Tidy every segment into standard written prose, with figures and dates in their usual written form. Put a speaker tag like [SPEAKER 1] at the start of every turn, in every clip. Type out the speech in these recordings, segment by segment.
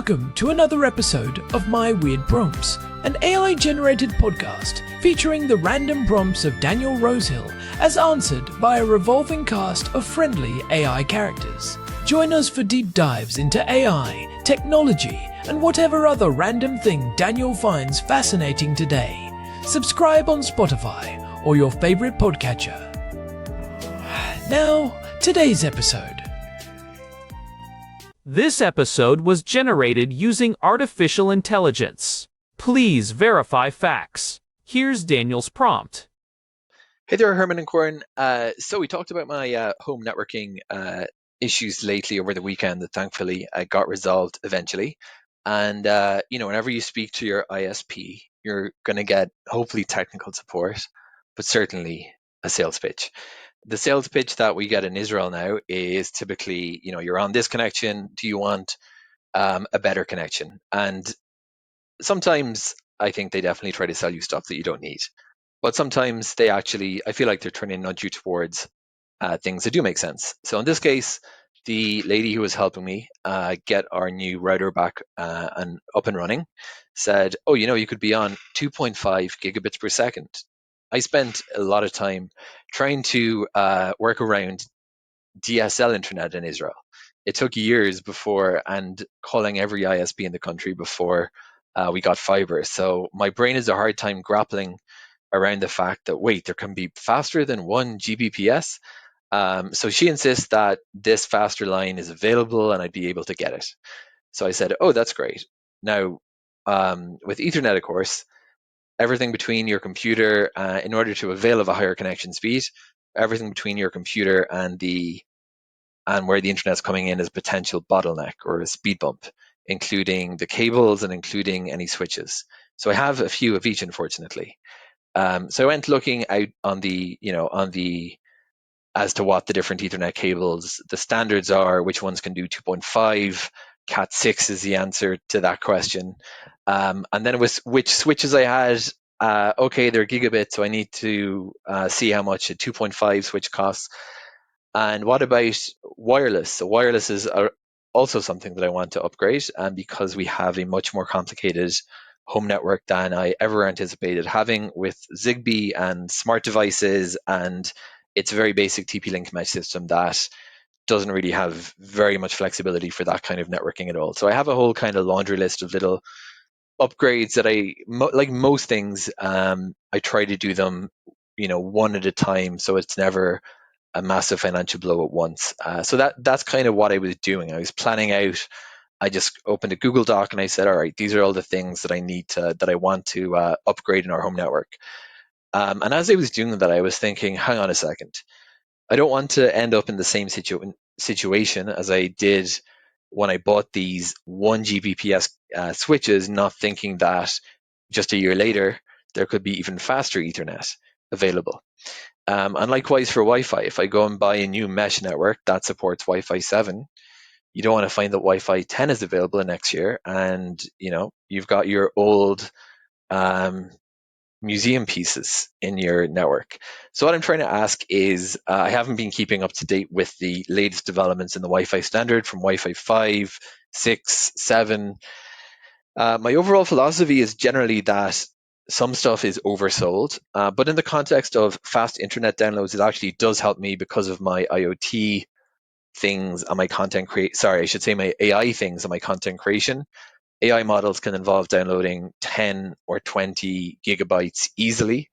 [SPEAKER 1] Welcome to another episode of My Weird Prompts, an AI-generated podcast featuring the random prompts of Daniel Rosehill as answered by a revolving cast of friendly AI characters. Join us for deep dives into AI, technology, and whatever other random thing Daniel finds fascinating today. Subscribe on Spotify or your favorite podcatcher. Now, today's episode.
[SPEAKER 2] This episode was generated using artificial intelligence. Please verify facts. Here's Daniel's prompt.
[SPEAKER 3] Hey there, Herman and Corin. So we talked about my home networking issues lately over the weekend that thankfully got resolved eventually. And, whenever you speak to your ISP, you're going to get hopefully technical support, but certainly a sales pitch. The sales pitch that we get in Israel now is typically, you're on this connection. Do you want a better connection? And sometimes I think they definitely try to sell you stuff that you don't need. But sometimes I feel like they're trying to nudge you towards things that do make sense. So in this case, the lady who was helping me get our new router back and up and running said, you could be on 2.5 gigabits per second. I spent a lot of time trying to work around DSL internet in Israel. It took years before, and calling every ISP in the country before we got fiber. So my brain has a hard time grappling around the fact that, wait, there can be faster than 1 Gbps. So she insists that this faster line is available and I'd be able to get it. So I said, oh, that's great. Now, with Ethernet, of course, everything between your computer, in order to avail of a higher connection speed, everything between your computer and where the internet's coming in is a potential bottleneck or a speed bump, including the cables and including any switches. So I have a few of each, unfortunately. So I went looking out on the as to what the different Ethernet cables, the standards are, which ones can do 2.5. Cat6 is the answer to that question. And then it was which switches I had. They're gigabit, so I need to see how much a 2.5 switch costs. And what about wireless? So wireless is also something that I want to upgrade, and because we have a much more complicated home network than I ever anticipated having with Zigbee and smart devices, and it's a very basic TP-Link mesh system that doesn't really have very much flexibility for that kind of networking at all. So I have a whole kind of laundry list of little upgrades that like most things, I try to do them, one at a time, so it's never a massive financial blow at once. So that's kind of what I was doing. I was planning out. I just opened a Google Doc and I said, all right, these are all the things that I want to upgrade in our home network. And as I was doing that, I was thinking, hang on a second. I don't want to end up in the same situation as I did when I bought these 1 Gbps switches, not thinking that just a year later, there could be even faster Ethernet available. And likewise for Wi-Fi, if I go and buy a new mesh network that supports Wi-Fi 7, you don't want to find that Wi-Fi 10 is available next year, and you've got your old museum pieces in your network. So what I'm trying to ask is, I haven't been keeping up to date with the latest developments in the Wi-Fi standard from Wi-Fi 5, 6, 7. My overall philosophy is generally that some stuff is oversold, but in the context of fast internet downloads, it actually does help me because of my IoT things and my my AI things and my content creation. AI models can involve downloading 10 or 20 gigabytes easily.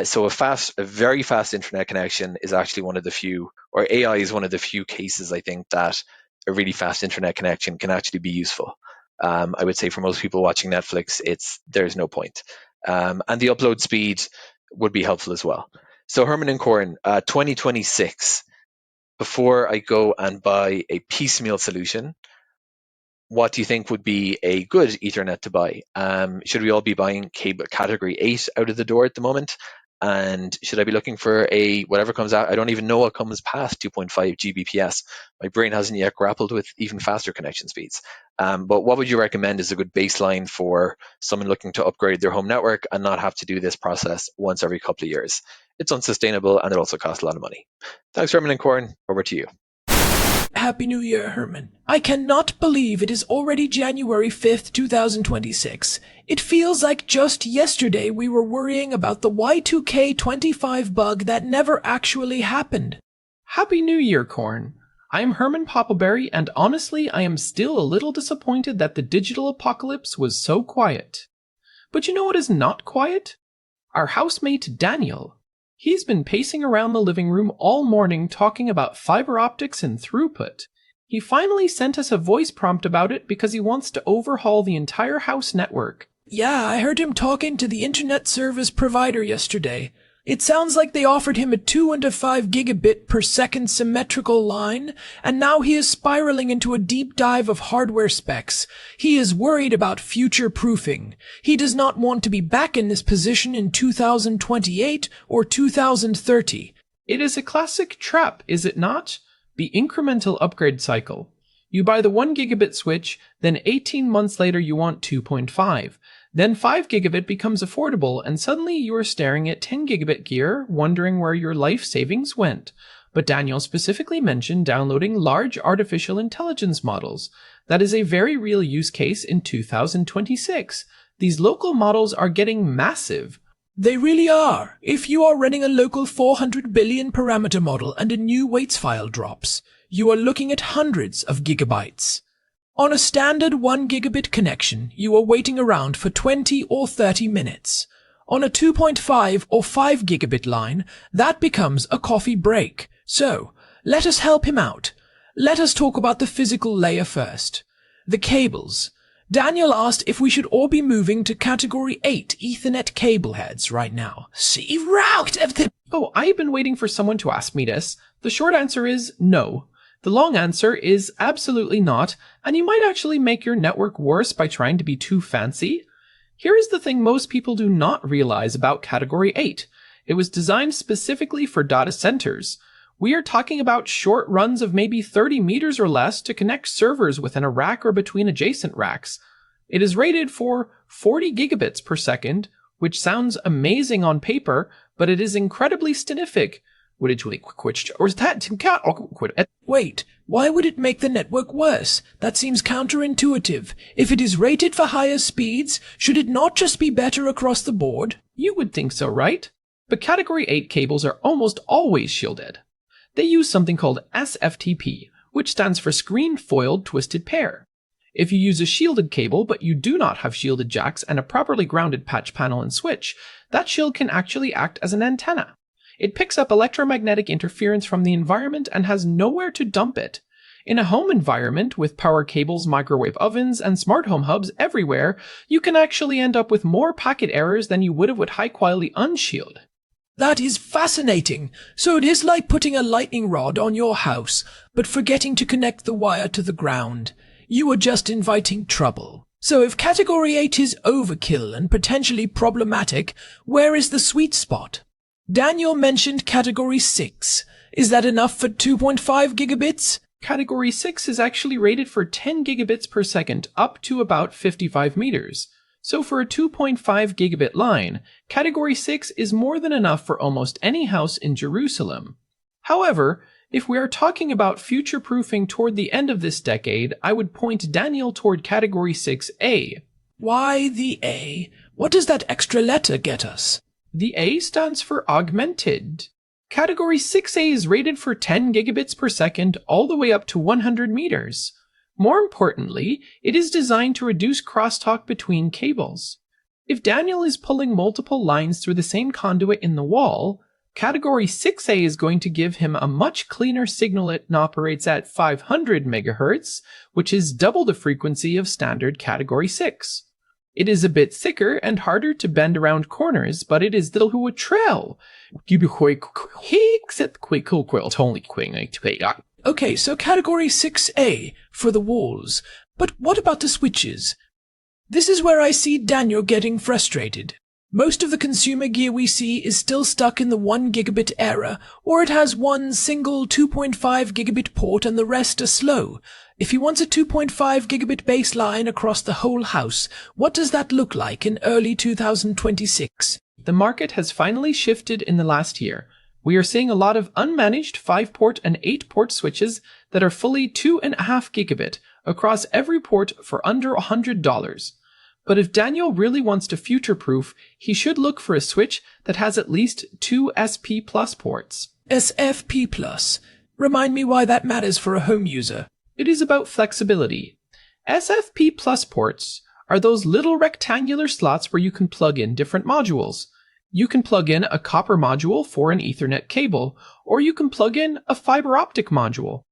[SPEAKER 3] So a very fast internet connection is actually one of the few, or AI is one of the few cases I think that a really fast internet connection can actually be useful. I would say for most people watching Netflix, there's no point. And the upload speed would be helpful as well. So Herman and Corin, 2026, before I go and buy a piecemeal solution, what do you think would be a good Ethernet to buy? Should we all be buying cable category 8 out of the door at the moment? And should I be looking for whatever comes out? I don't even know what comes past 2.5 Gbps. My brain hasn't yet grappled with even faster connection speeds. But what would you recommend is a good baseline for someone looking to upgrade their home network and not have to do this process once every couple of years? It's unsustainable and it also costs a lot of money. Thanks, Herman and Corin. Over to you.
[SPEAKER 1] Happy New Year, Herman. I cannot believe it is already January 5th, 2026. It feels like just yesterday we were worrying about the Y2K25 bug that never actually happened.
[SPEAKER 4] Happy New Year, Corn. I'm Herman Poppleberry, and honestly, I am still a little disappointed that the digital apocalypse was so quiet. But you know what is not quiet? Our housemate Daniel. He's been pacing around the living room all morning talking about fiber optics and throughput. He finally sent us a voice prompt about it because he wants to overhaul the entire house network.
[SPEAKER 1] Yeah, I heard him talking to the internet service provider yesterday. It sounds like they offered him a 2 and a 5 gigabit per second symmetrical line, and now he is spiraling into a deep dive of hardware specs. He is worried about future proofing. He does not want to be back in this position in 2028 or 2030.
[SPEAKER 4] It is a classic trap, is it not? The incremental upgrade cycle. You buy the 1 gigabit switch, then 18 months later you want 2.5. Then 5 gigabit becomes affordable, and suddenly you are staring at 10 gigabit gear, wondering where your life savings went. But Daniel specifically mentioned downloading large artificial intelligence models. That is a very real use case in 2026. These local models are getting massive.
[SPEAKER 1] They really are. If you are running a local 400 billion parameter model and a new weights file drops, you are looking at hundreds of gigabytes. On a standard 1 gigabit connection, you are waiting around for 20 or 30 minutes. On a 2.5 or 5 gigabit line, that becomes a coffee break. So, let us help him out. Let us talk about the physical layer first. The cables. Daniel asked if we should all be moving to category 8 Ethernet cable heads right now. See route of the...
[SPEAKER 4] Oh, I've been waiting for someone to ask me this. The short answer is no. The long answer is absolutely not, and you might actually make your network worse by trying to be too fancy. Here is the thing most people do not realize about Category 8. It was designed specifically for data centers. We are talking about short runs of maybe 30 meters or less to connect servers within a rack or between adjacent racks. It is rated for 40 gigabits per second, which sounds amazing on paper, but it is incredibly stynific.
[SPEAKER 1] Wait, why would it make the network worse? That seems counterintuitive. If it is rated for higher speeds, should it not just be better across the board?
[SPEAKER 4] You would think so, right? But Category 8 cables are almost always shielded. They use something called SFTP, which stands for Screen Foiled Twisted Pair. If you use a shielded cable but you do not have shielded jacks and a properly grounded patch panel and switch, that shield can actually act as an antenna. It picks up electromagnetic interference from the environment and has nowhere to dump it. In a home environment with power cables, microwave ovens, and smart home hubs everywhere, you can actually end up with more packet errors than you would have with high-quality unshield.
[SPEAKER 1] That is fascinating. So it is like putting a lightning rod on your house, but forgetting to connect the wire to the ground. You are just inviting trouble. So if Category 8 is overkill and potentially problematic, where is the sweet spot? Daniel mentioned Category 6. Is that enough for 2.5 gigabits?
[SPEAKER 4] Category 6 is actually rated for 10 gigabits per second up to about 55 meters. So for a 2.5 gigabit line, Category 6 is more than enough for almost any house in Jerusalem. However, if we are talking about future-proofing toward the end of this decade, I would point Daniel toward Category 6A.
[SPEAKER 1] Why the A? What does that extra letter get us?
[SPEAKER 4] The A stands for augmented. Category 6A is rated for 10 gigabits per second all the way up to 100 meters. More importantly, it is designed to reduce crosstalk between cables. If Daniel is pulling multiple lines through the same conduit in the wall, Category 6A is going to give him a much cleaner signal. It operates at 500 megahertz, which is double the frequency of standard Category 6. It is a bit thicker and harder to bend around corners, but it is little who a trail.
[SPEAKER 1] Okay, so Category 6A for the walls. But what about the switches? This is where I see Daniel getting frustrated. Most of the consumer gear we see is still stuck in the 1 gigabit era, or it has one single 2.5 gigabit port and the rest are slow. If he wants a 2.5 gigabit baseline across the whole house, what does that look like in early 2026?
[SPEAKER 4] The market has finally shifted in the last year. We are seeing a lot of unmanaged 5-port and 8-port switches that are fully 2.5 gigabit across every port for under $100. But if Daniel really wants to future-proof, he should look for a switch that has at least 2 SP Plus ports.
[SPEAKER 1] SFP Plus. Remind me why that matters for a home user.
[SPEAKER 4] It is about flexibility. SFP Plus ports are those little rectangular slots where you can plug in different modules. You can plug in a copper module for an Ethernet cable, or you can plug in a fiber optic module.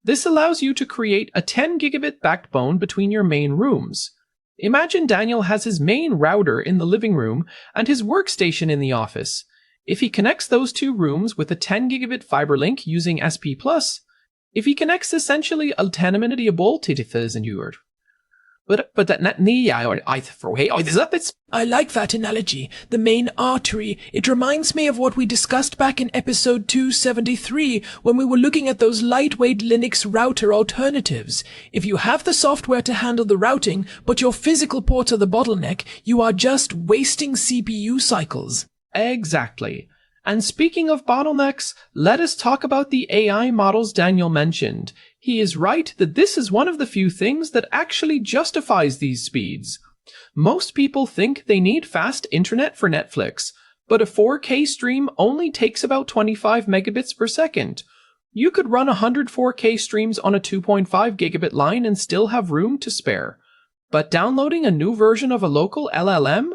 [SPEAKER 4] This allows you to create a 10 gigabit backbone between your main rooms. Imagine Daniel has his main router in the living room and his workstation in the office. If he connects those two rooms with a 10 gigabit fiber link using SP+, if he connects essentially alternative till 1000 uur. But that
[SPEAKER 1] I like that analogy. The main artery. It reminds me of what we discussed back in episode 273 when we were looking at those lightweight Linux router alternatives. If you have the software to handle the routing, but your physical ports are the bottleneck, you are just wasting CPU cycles.
[SPEAKER 4] Exactly. And speaking of bottlenecks, let us talk about the AI models Daniel mentioned. He is right that this is one of the few things that actually justifies these speeds. Most people think they need fast internet for Netflix, but a 4K stream only takes about 25 megabits per second. You could run 100 4K streams on a 2.5 gigabit line and still have room to spare. But downloading a new version of a local LLM,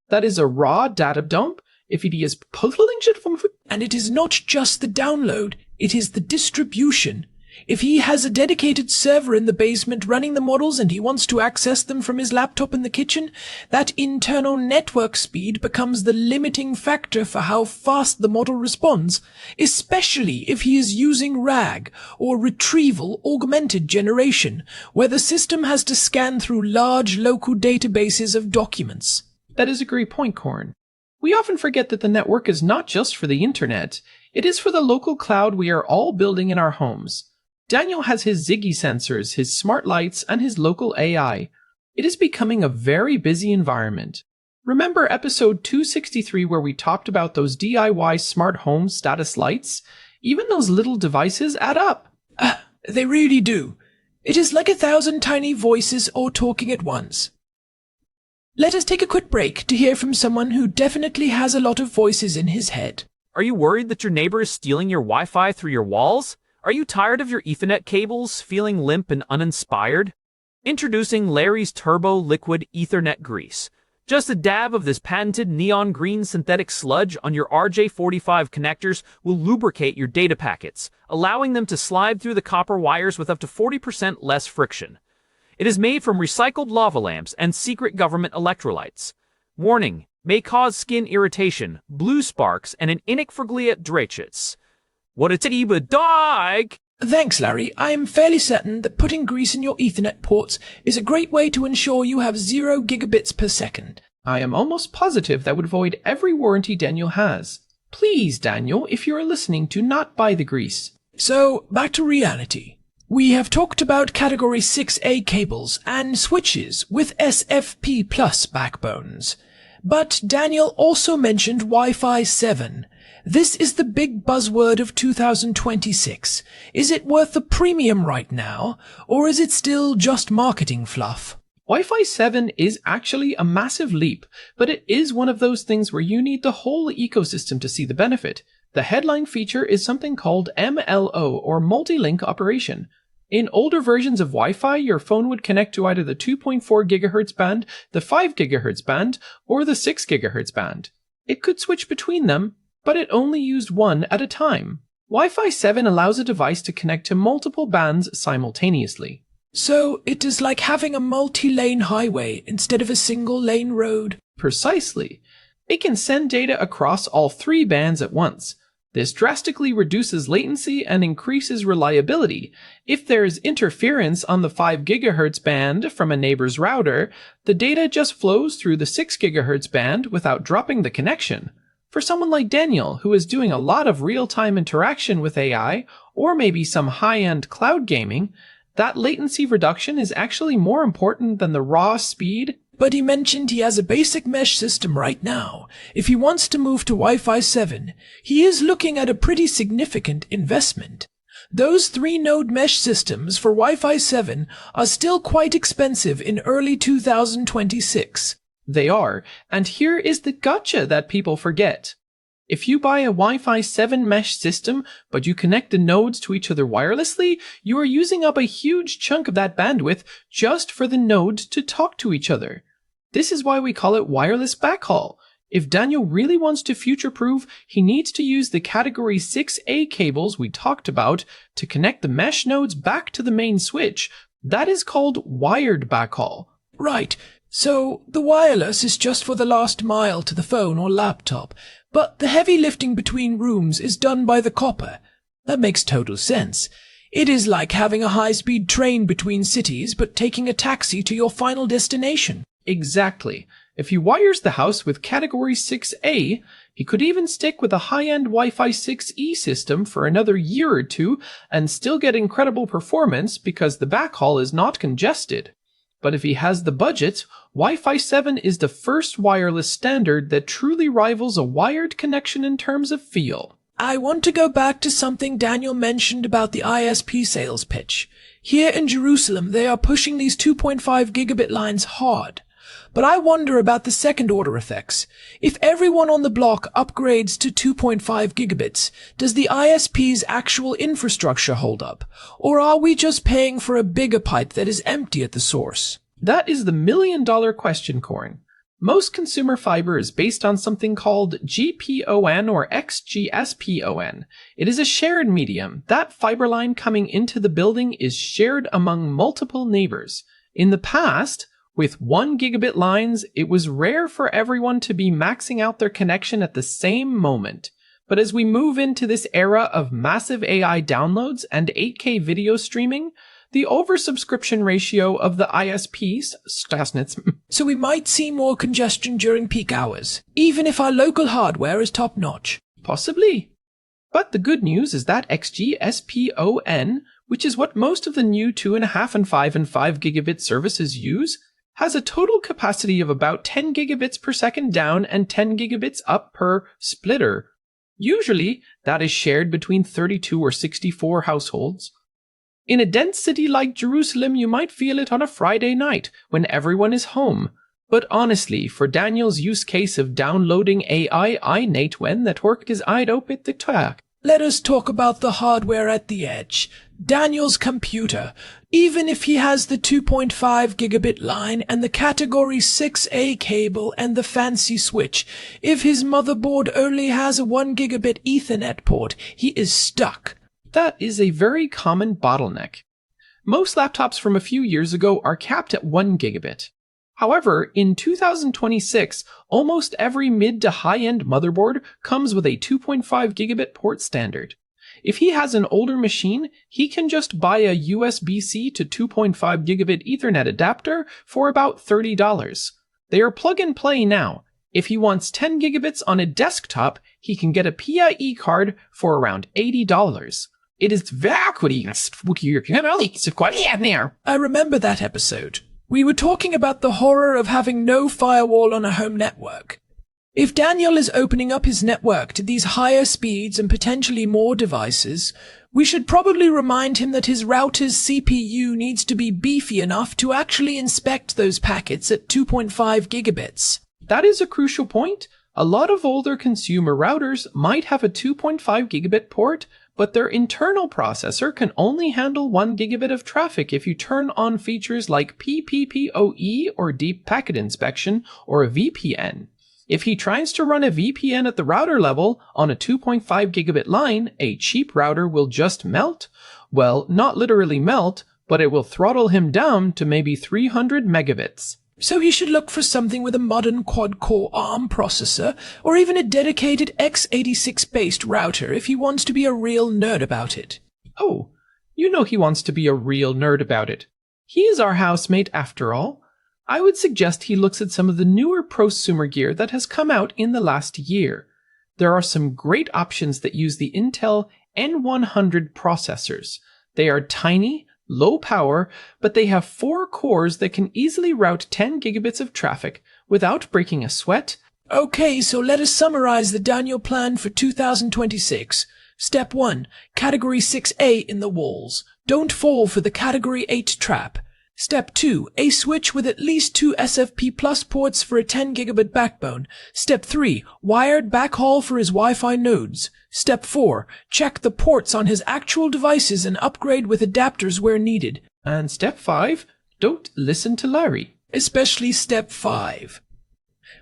[SPEAKER 4] that is a raw data dump, if it is puzzling shit from...
[SPEAKER 1] And it is not just the download, it is the distribution. If he has a dedicated server in the basement running the models and he wants to access them from his laptop in the kitchen, that internal network speed becomes the limiting factor for how fast the model responds, especially if he is using RAG, or Retrieval Augmented Generation, where the system has to scan through large local databases of documents.
[SPEAKER 4] That is a great point, Corn. We often forget that the network is not just for the internet, it is for the local cloud we are all building in our homes. Daniel has his Ziggy sensors, his smart lights, and his local AI. It is becoming a very busy environment. Remember episode 263 where we talked about those DIY smart home status lights? Even those little devices add up.
[SPEAKER 1] They really do. It is like 1,000 tiny voices all talking at once. Let us take a quick break to hear from someone who definitely has a lot of voices in his head.
[SPEAKER 2] Are you worried that your neighbor is stealing your Wi-Fi through your walls? Are you tired of your Ethernet cables, feeling limp and uninspired? Introducing Larry's Turbo Liquid Ethernet Grease. Just a dab of this patented neon green synthetic sludge on your RJ45 connectors will lubricate your data packets, allowing them to slide through the copper wires with up to 40% less friction. It is made from recycled lava lamps and secret government electrolytes. Warning, may cause skin irritation, blue sparks, and an inekfrgliat drachits. What a tibba dog!
[SPEAKER 1] Thanks, Larry. I am fairly certain that putting grease in your Ethernet ports is a great way to ensure you have 0 gigabits per second.
[SPEAKER 4] I am almost positive that would void every warranty Daniel has. Please, Daniel, if you are listening, do not buy the grease.
[SPEAKER 1] So, back to reality. We have talked about Category 6A cables and switches with SFP Plus backbones. But Daniel also mentioned Wi-Fi 7. This is the big buzzword of 2026. Is it worth the premium right now, or is it still just marketing fluff?
[SPEAKER 4] Wi-Fi 7 is actually a massive leap, but it is one of those things where you need the whole ecosystem to see the benefit. The headline feature is something called MLO, or multi-link operation. In older versions of Wi-Fi, your phone would connect to either the 2.4 GHz band, the 5 GHz band, or the 6 GHz band. It could switch between them, but it only used one at a time. Wi-Fi 7 allows a device to connect to multiple bands simultaneously.
[SPEAKER 1] So it is like having a multi-lane highway instead of a single-lane road.
[SPEAKER 4] Precisely. It can send data across all 3 bands at once. This drastically reduces latency and increases reliability. If there is interference on the 5 GHz band from a neighbor's router, the data just flows through the 6 GHz band without dropping the connection. For someone like Daniel, who is doing a lot of real-time interaction with AI, or maybe some high-end cloud gaming, that latency reduction is actually more important than the raw speed.
[SPEAKER 1] But he mentioned he has a basic mesh system right now. If he wants to move to Wi-Fi 7, he is looking at a pretty significant investment. Those 3-node mesh systems for Wi-Fi 7 are still quite expensive in early 2026.
[SPEAKER 4] They are, and here is the gotcha that people forget. If you buy a Wi-Fi 7 mesh system, but you connect the nodes to each other wirelessly, you are using up a huge chunk of that bandwidth just for the nodes to talk to each other. This is why we call it wireless backhaul. If Daniel really wants to future-proof, he needs to use the Category 6A cables we talked about to connect the mesh nodes back to the main switch. That is called wired backhaul.
[SPEAKER 1] Right, so the wireless is just for the last mile to the phone or laptop, but the heavy lifting between rooms is done by the copper. That makes total sense. It is like having a high-speed train between cities, but taking a taxi to your final destination.
[SPEAKER 4] Exactly. If he wires the house with Category 6A, he could even stick with a high-end Wi-Fi 6E system for another year or two and still get incredible performance because the backhaul is not congested. But if he has the budget, Wi-Fi 7 is the first wireless standard that truly rivals a wired connection in terms of feel.
[SPEAKER 1] I want to go back to something Daniel mentioned about the ISP sales pitch. Here in Jerusalem, they are pushing these 2.5 gigabit lines hard. But I wonder about the second-order effects. If everyone on the block upgrades to 2.5 gigabits, does the ISP's actual infrastructure hold up? Or are we just paying for a bigger pipe that is empty at the source?
[SPEAKER 4] That is the million-dollar question, Corin. Most consumer fiber is based on something called GPON or XGS-PON. It is a shared medium. That fiber line coming into the building is shared among multiple neighbors. In the past, with 1 gigabit lines, it was rare for everyone to be maxing out their connection at the same moment. But as we move into this era of massive AI downloads and 8K video streaming, the oversubscription ratio of the ISPs, Stasnitz,
[SPEAKER 1] So we might see more congestion during peak hours, even if our local hardware is top-notch.
[SPEAKER 4] possibly. But the good news is that XGS-PON, which is what most of the new 2.5 and 5 gigabit services use, has a total capacity of about 10 gigabits per second down and 10 gigabits up per splitter. Usually, that is shared between 32 or 64 households. In a dense city like Jerusalem, you might feel it on a Friday night when everyone is home. But honestly, for Daniel's use case of downloading AI, I nate when that work is I'd open the track.
[SPEAKER 1] Let us talk about the hardware at the edge. Daniel's computer. Even if he has the 2.5 gigabit line and the Category 6A cable and the fancy switch, if his motherboard only has a 1 gigabit Ethernet port, he is stuck.
[SPEAKER 4] That is a very common bottleneck. Most laptops from a few years ago are capped at 1 gigabit. However, in 2026, almost every mid to high-end motherboard comes with a 2.5 gigabit port standard. If he has an older machine, he can just buy a USB-C to 2.5 gigabit Ethernet adapter for about $30. They are plug and play now. If he wants 10 gigabits on a desktop, he can get a PIE card for around $80. It is very there.
[SPEAKER 1] I remember that episode. We were talking about the horror of having no firewall on a home network. If Daniel is opening up his network to these higher speeds and potentially more devices, we should probably remind him that his router's CPU needs to be beefy enough to actually inspect those packets at 2.5 gigabits.
[SPEAKER 4] That is a crucial point. A lot of older consumer routers might have a 2.5 gigabit port, but their internal processor can only handle 1 gigabit of traffic if you turn on features like PPPoE or Deep Packet Inspection or a VPN. If he tries to run a VPN at the router level on a 2.5 gigabit line, a cheap router will just melt. Well, not literally melt, but it will throttle him down to maybe 300 megabits.
[SPEAKER 1] So he should look for something with a modern quad-core ARM processor, or even a dedicated x86-based router if he wants to be a real nerd about it.
[SPEAKER 4] Oh, you know he wants to be a real nerd about it. He is our housemate after all. I would suggest he looks at some of the newer prosumer gear that has come out in the last year. There are some great options that use the Intel N100 processors. They are tiny, low power, but they have 4 cores that can easily route 10 gigabits of traffic without breaking a sweat.
[SPEAKER 1] Okay, so let us summarize the Daniel plan for 2026. Step 1. Category 6A in the walls. Don't fall for the Category 8 trap. Step 2. A switch with at least 2 SFP Plus ports for a 10 gigabit backbone. Step 3. Wired backhaul for his Wi-Fi nodes. Step 4. Check the ports on his actual devices and upgrade with adapters where needed.
[SPEAKER 4] And step 5. Don't listen to Larry.
[SPEAKER 1] Especially step 5.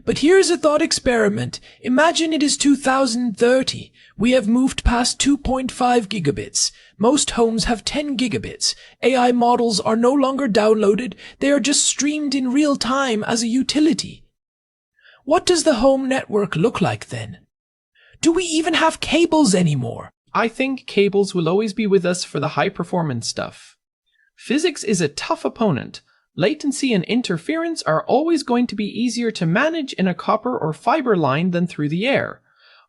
[SPEAKER 1] But here's a thought experiment. Imagine it is 2030. We have moved past 2.5 gigabits. Most homes have 10 gigabits. AI models are no longer downloaded. They are just streamed in real time as a utility. What does the home network look like then? Do we even have cables anymore?
[SPEAKER 4] I think cables will always be with us for the high performance stuff. Physics is a tough opponent. Latency and interference are always going to be easier to manage in a copper or fiber line than through the air.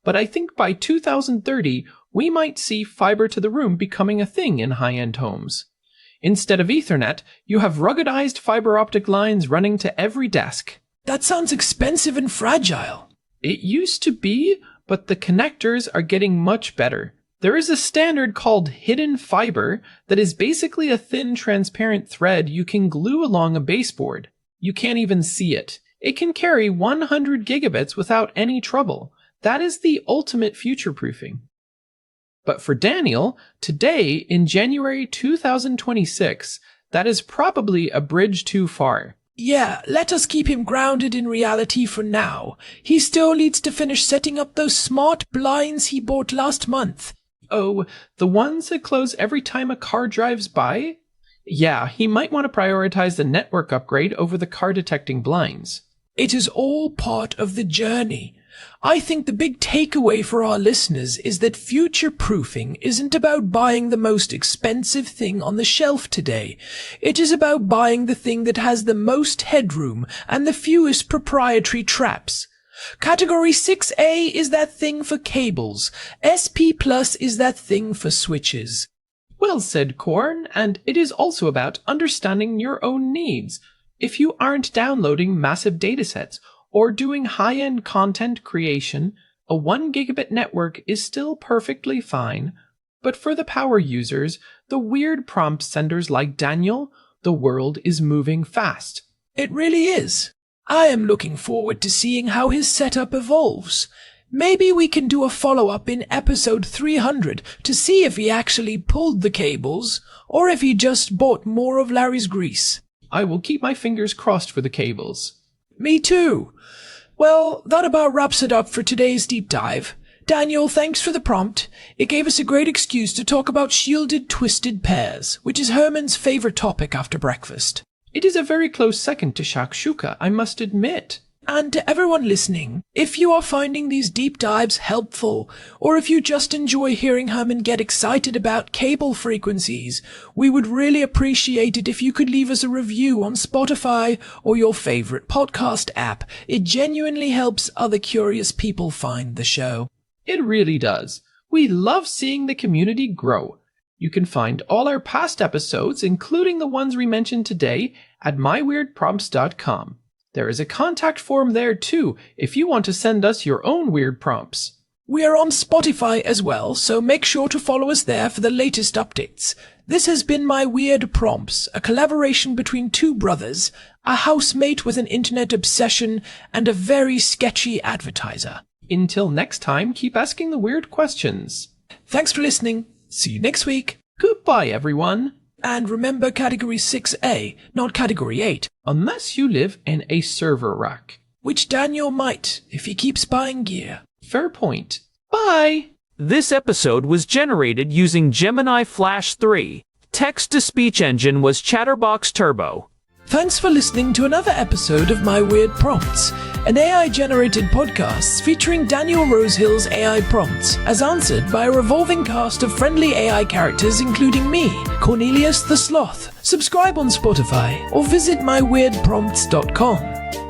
[SPEAKER 4] But I think by 2030, we might see fiber to the room becoming a thing in high-end homes. Instead of Ethernet, you have ruggedized fiber optic lines running to every desk.
[SPEAKER 1] That sounds expensive and fragile.
[SPEAKER 4] It used to be, but the connectors are getting much better. There is a standard called hidden fiber that is basically a thin transparent thread you can glue along a baseboard. You can't even see it. It can carry 100 gigabits without any trouble. That is the ultimate future-proofing. But for Daniel, today, in January 2026, that is probably a bridge too far.
[SPEAKER 1] Yeah, let us keep him grounded in reality for now. He still needs to finish setting up those smart blinds he bought last month.
[SPEAKER 4] Oh, the ones that close every time a car drives by? Yeah, he might want to prioritize the network upgrade over the car detecting blinds.
[SPEAKER 1] It is all part of the journey. I think the big takeaway for our listeners is that future-proofing isn't about buying the most expensive thing on the shelf today. It is about buying the thing that has the most headroom and the fewest proprietary traps. Category 6A is that thing for cables. SP Plus is that thing for switches.
[SPEAKER 4] Well said, Korn, and it is also about understanding your own needs. If you aren't downloading massive datasets or doing high-end content creation, a 1 gigabit network is still perfectly fine. But for the power users, the weird prompt senders like Daniel, the world is moving fast.
[SPEAKER 1] It really is. I am looking forward to seeing how his setup evolves. Maybe we can do a follow-up in episode 300 to see if he actually pulled the cables, or if he just bought more of Larry's grease.
[SPEAKER 4] I will keep my fingers crossed for the cables.
[SPEAKER 1] Me too. Well, that about wraps it up for today's deep dive. Daniel, thanks for the prompt. It gave us a great excuse to talk about shielded twisted pairs, which is Herman's favorite topic after breakfast.
[SPEAKER 4] It is a very close second to shakshuka, I must admit.
[SPEAKER 1] And to everyone listening, if you are finding these deep dives helpful, or if you just enjoy hearing Herman get excited about cable frequencies, we would really appreciate it if you could leave us a review on Spotify or your favorite podcast app. It genuinely helps other curious people find the show.
[SPEAKER 4] It really does. We love seeing the community grow. You can find all our past episodes, including the ones we mentioned today, at myweirdprompts.com. There is a contact form there too, if you want to send us your own weird prompts.
[SPEAKER 1] We are on Spotify as well, so make sure to follow us there for the latest updates. This has been My Weird Prompts, a collaboration between two brothers, a housemate with an internet obsession, and a very sketchy advertiser.
[SPEAKER 4] Until next time, keep asking the weird questions.
[SPEAKER 1] Thanks for listening. See you next week.
[SPEAKER 4] Goodbye, everyone.
[SPEAKER 1] And remember Category 6A, not Category 8.
[SPEAKER 4] Unless you live in a server rack.
[SPEAKER 1] Which Daniel might, if he keeps buying gear.
[SPEAKER 4] Fair point. Bye!
[SPEAKER 2] This episode was generated using Gemini Flash 3. Text-to-speech engine was Chatterbox Turbo.
[SPEAKER 1] Thanks for listening to another episode of My Weird Prompts, an AI-generated podcast featuring Daniel Rosehill's AI prompts, as answered by a revolving cast of friendly AI characters including me, Cornelius the Sloth. Subscribe on Spotify or visit myweirdprompts.com.